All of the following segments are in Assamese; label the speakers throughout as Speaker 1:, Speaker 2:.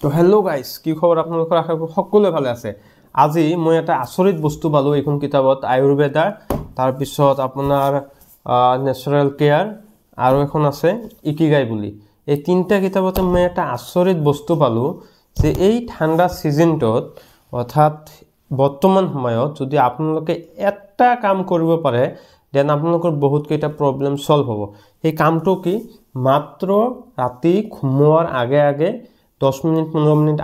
Speaker 1: তো হেল্ল' গাইজ, কি খবৰ আপোনালোকৰ? আশা কৰোঁ সকলোৱে ভালে আছে। আজি মই এটা আচৰিত বস্তু পালোঁ এইখন কিতাপত, আয়ুৰ্বেদা, তাৰপিছত আপোনাৰ নেচাৰেল কেয়াৰ আৰু এখন আছে ইকিগাই বুলি। এই তিনিটা কিতাপতে মই এটা আচৰিত বস্তু পালোঁ যে এই ঠাণ্ডা ছিজনটোত অৰ্থাৎ বৰ্তমান সময়ত যদি আপোনালোকে এটা কাম কৰিব পাৰে দেন আপোনালোকৰ বহুতকেইটা প্ৰব্লেম ছল্ভ হ'ব। সেই কামটো কি? মাত্ৰ ৰাতি ঘুমোৱাৰ আগে আগে 10 মিনিট 15 মিনিট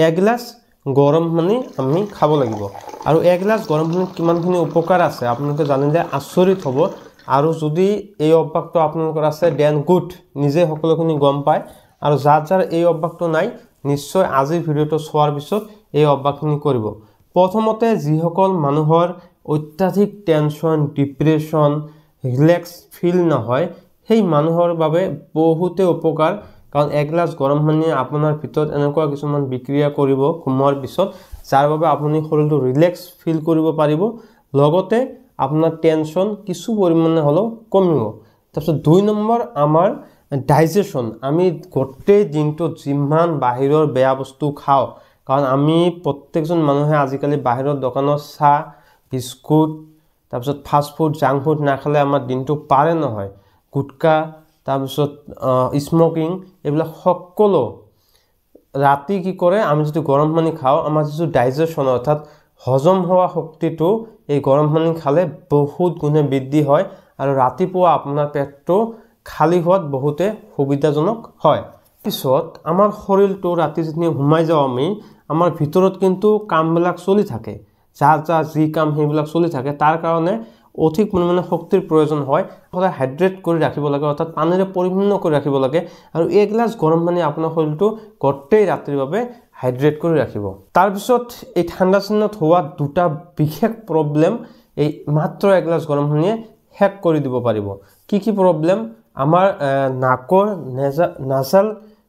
Speaker 1: এগিলাচ গৰম পানী আমি খাব লাগিব। আৰু এগিলাচ গৰম পানীত কিমানখিনি উপকাৰ আছে আপোনালোকে জানিলে আচৰিত হ'ব। আৰু যদি এই অভ্যাসটো আপোনালোকৰ আছে দেন গুড, নিজে সকলোখিনি গম পায়। আৰু যাৰ যাৰ এই অভ্যাসটো নাই নিশ্চয় আজিৰ ভিডিঅ'টো চোৱাৰ পিছত এই অভ্যাসখিনি কৰিব। প্ৰথমতে যিসকল মানুহৰ অত্যাধিক টেনশ্যন, ডিপ্ৰেশ্যন, ৰিলেক্স ফিল নহয় সেই মানুহৰ বাবে বহুতে উপকাৰ। কাৰণ এগিলাচ গৰম পানীয়ে আপোনাৰ ভিতৰত এনেকুৱা কিছুমান বিক্ৰিয়া কৰিব ঘুমোৱাৰ পিছত যাৰ বাবে আপুনি শৰীৰটো ৰিলেক্স ফিল কৰিব পাৰিব, লগতে আপোনাৰ টেনশ্যন কিছু পৰিমাণে হ'লেও কমিব। তাৰপিছত 2 নম্বৰ আমাৰ ডাইজেশ্যন। আমি গোটেই দিনটোত যিমান বাহিৰৰ বেয়া বস্তু খাওঁ, কাৰণ আমি প্ৰত্যেকজন মানুহে আজিকালি বাহিৰৰ দোকানৰ চাহ, বিস্কুট, তাৰপিছত ফাষ্ট ফুড, জাংক ফুড নাখালে আমাৰ দিনটো পাৰে নহয়। গুটকা, তাৰপিছত স্মকিং, এইবিলাক সকলো ৰাতি কি কৰে, আমি যদি গৰম পানী খাওঁ আমাৰ যিটো ডাইজেশ্যন অৰ্থাৎ হজম হোৱা শক্তিটো এই গৰম পানী খালে বহুত গুণে বৃদ্ধি হয় আৰু ৰাতিপুৱা আপোনাৰ পেটটো খালী হোৱাত বহুতে সুবিধাজনক হয়। পিছত আমাৰ শৰীৰটো ৰাতি যেতিয়া ঘুমাই যাওঁ আমি, আমাৰ ভিতৰত কিন্তু কামবিলাক চলি থাকে, যাৰ যি কাম সেইবিলাক চলি থাকে। তাৰ কাৰণে অধিক পৰিমাণে শক্তিৰ প্ৰয়োজন হয়। সদায় হাইড্ৰেট কৰি ৰাখিব লাগে, অৰ্থাৎ পানীৰে পৰিপূৰ্ণ কৰি ৰাখিব লাগে। আৰু এগিলাচ গৰম পানী আপোনাৰ শৰীৰটো গোটেই ৰাতিৰ বাবে হাইড্ৰেট কৰি ৰাখিব। তাৰপিছত এই ঠাণ্ডা চিজনত হোৱা 2টা বিশেষ প্ৰব্লেম এই মাত্ৰ এগিলাচ গৰম পানীয়ে শেষ কৰি দিব পাৰিব। কি প্ৰব্লেম? আমাৰ নাকৰ নাছাল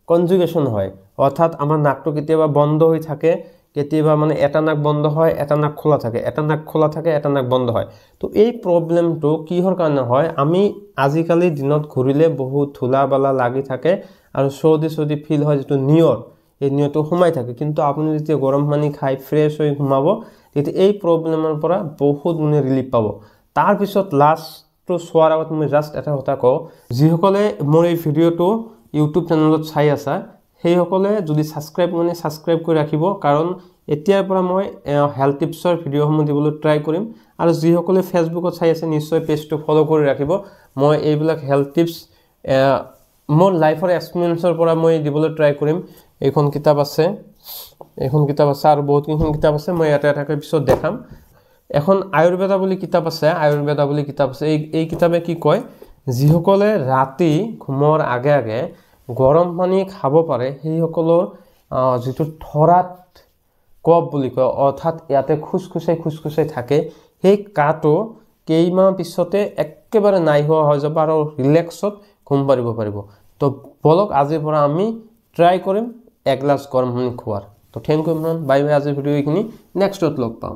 Speaker 1: কনজুগেশ্যন হয়, অৰ্থাৎ আমাৰ নাকটো কেতিয়াবা বন্ধ হৈ থাকে, কেতিয়াবা মানে এটা নাক বন্ধ হয়, এটা নাক খোলা থাকে, এটা নাক খোলা থাকে, এটা নাক বন্ধ হয়। তো এই প্ৰব্লেমটো কিহৰ কাৰণে হয়? আমি আজিকালি দিনত ঘূৰিলে বহুত ধূলা বালা লাগি থাকে আৰু চৰ্দি ফিল হয়, যিটো নিয়ৰ, এই নিয়ৰটো সোমাই থাকে। কিন্তু আপুনি যেতিয়া গৰম পানী খাই ফ্ৰেছ হৈ ঘুমাব তেতিয়া এই প্ৰব্লেমৰ পৰা বহুত গুণে ৰিলিফ পাব। তাৰপিছত লাষ্টটো চোৱাৰ আগত মই জাষ্ট এটা কথা কওঁ, যিসকলে মোৰ এই ভিডিঅ'টো ইউটিউব চেনেলত চাই আছা সেইসকলে যদি ছাবস্ক্ৰাইব কৰি ৰাখিব, কাৰণ এতিয়াৰ পৰা মই হেল্থ টিপছৰ ভিডিঅ'সমূহ দিবলৈ ট্ৰাই কৰিম। আৰু যিসকলে ফেচবুকত চাই আছে নিশ্চয় পেজটো ফ'ল' কৰি ৰাখিব। মই এইবিলাক হেল্থ টিপছ মোৰ লাইফৰ এক্সপিৰিয়েঞ্চৰ পৰা মই দিবলৈ ট্ৰাই কৰিম। এইখন কিতাপ আছে আৰু বহুতকেইখন কিতাপ আছে, মই এটা এটাকৈ পিছত দেখাম। এখন আয়ুৰ্বেদা বুলি কিতাপ আছে, এই কিতাপে কি কয়, যিসকলে ৰাতি ঘুমোৱাৰ আগে আগে গৰম পানী খাব পাৰে সেইসকলৰ যিটো থৰাত কফ বুলি কয়, অৰ্থাৎ ইয়াতে খুচখুচাই থাকে, সেই কাহটো কেইমাহ পিছতে একেবাৰে নাই হোৱা হৈ যাব আৰু ৰিলেক্সত ঘুম পাৰিব। তো বলক আজিৰ পৰা আমি ট্ৰাই কৰিম এগিলাচ গৰম পানী খোৱাৰ। তো থেংক ইউ, বাই বাই। আজিৰ ভিডিঅ' এইখিনি, নেক্সটত লগ পাম।